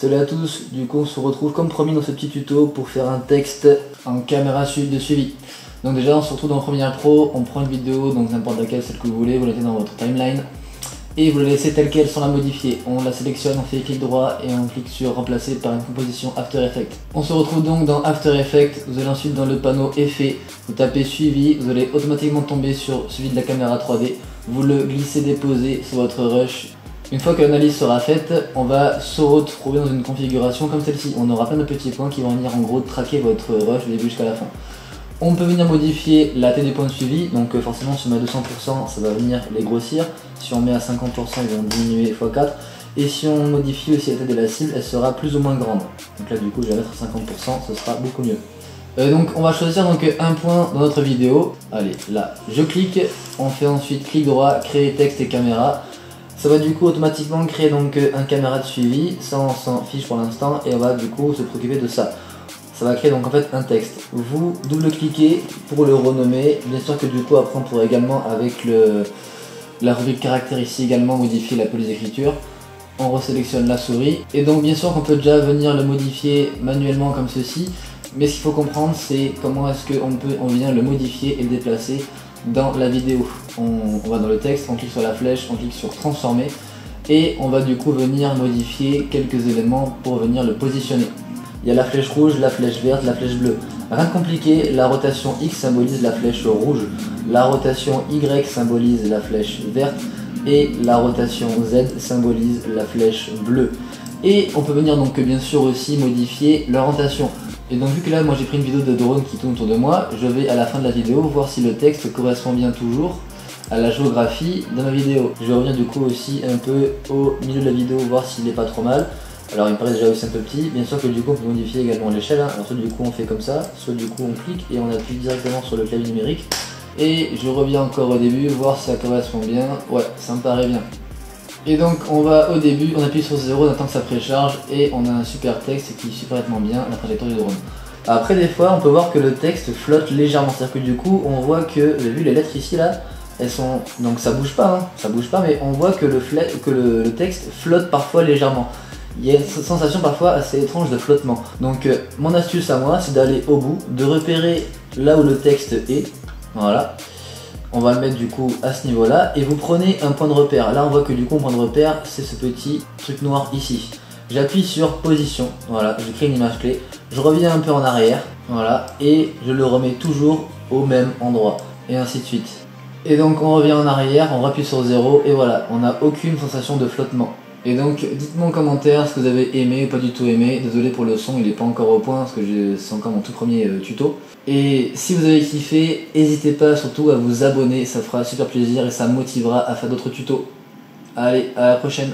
Salut à tous, du coup on se retrouve comme promis dans ce petit tuto pour faire un texte en caméra de suivi. Donc déjà on se retrouve dans Premiere Pro, on prend une vidéo, donc n'importe laquelle, celle que vous voulez, vous la mettez dans votre timeline et vous la laissez telle quelle sans la modifier. On la sélectionne, on fait clic droit et on clique sur remplacer par une composition After Effects. On se retrouve donc dans After Effects, vous allez ensuite dans le panneau Effets, vous tapez suivi, vous allez automatiquement tomber sur celui de la caméra 3D, vous le glissez déposez sur votre rush. Une fois que l'analyse sera faite, on va se retrouver dans une configuration comme celle-ci. On aura plein de petits points qui vont venir en gros traquer votre rush du début jusqu'à la fin. On peut venir modifier la taille des points de suivi, donc forcément si on met à 200% ça va venir les grossir, si on met à 50% ils vont diminuer x4, et si on modifie aussi la taille de la cible, elle sera plus ou moins grande. Donc là du coup je vais mettre à 50%, ce sera beaucoup mieux. Donc on va choisir donc un point dans notre vidéo. Allez, là je clique, on fait ensuite clic droit, créer texte et caméra. Ça va du coup automatiquement créer donc un caméra de suivi, ça on s'en fiche pour l'instant et on va du coup se préoccuper de ça. Ça va créer donc en fait un texte. Vous double-cliquez pour le renommer. Bien sûr que du coup après on pourra également avec la rubrique caractère ici également modifier la police d'écriture. On resélectionne la souris. Et donc bien sûr qu'on peut déjà venir le modifier manuellement comme ceci. Mais ce qu'il faut comprendre c'est comment est-ce qu'on vient le modifier et le déplacer dans la vidéo. On va dans le texte, on clique sur la flèche, on clique sur transformer. Et on va du coup venir modifier quelques éléments pour venir le positionner. Il y a la flèche rouge, la flèche verte, la flèche bleue. Rien de compliqué, la rotation X symbolise la flèche rouge, la rotation Y symbolise la flèche verte et la rotation Z symbolise la flèche bleue. Et on peut venir donc bien sûr aussi modifier l'orientation. Et donc vu que là moi j'ai pris une vidéo de drone qui tourne autour de moi, je vais à la fin de la vidéo voir si le texte correspond bien toujours à la géographie de ma vidéo. Je reviens du coup aussi un peu au milieu de la vidéo voir s'il n'est pas trop mal. Alors il me paraît déjà aussi un peu petit, bien sûr que du coup on peut modifier également l'échelle, hein. Alors soit du coup on fait comme ça, soit du coup on clique et on appuie directement sur le clavier numérique. Et je reviens encore au début, voir si ça correspond bien, ouais ça me paraît bien. Et donc on va au début, on appuie sur 0, on attend que ça précharge et on a un super texte qui suit parfaitement bien la trajectoire du drone. Après des fois on peut voir que le texte flotte légèrement, c'est-à-dire que du coup on voit que, vous avez vu les lettres ici là, elles sont, donc ça bouge pas, hein, ça bouge pas, mais on voit que le texte flotte parfois légèrement. Il y a une sensation parfois assez étrange de flottement. Donc mon astuce à moi c'est d'aller au bout, de repérer là où le texte est. Voilà. On va le mettre du coup à ce niveau là et vous prenez un point de repère. Là on voit que du coup mon point de repère c'est ce petit truc noir ici. J'appuie sur position, voilà, je crée une image clé. Je reviens un peu en arrière, voilà, et je le remets toujours au même endroit. Et ainsi de suite. Et donc on revient en arrière, on appuie sur 0 et voilà, on n'a aucune sensation de flottement. Et donc dites-moi en commentaire ce que vous avez aimé ou pas du tout aimé. Désolé pour le son, il n'est pas encore au point parce que c'est encore mon tout premier tuto. Et si vous avez kiffé, n'hésitez pas surtout à vous abonner, ça fera super plaisir et ça me motivera à faire d'autres tutos. Allez, à la prochaine.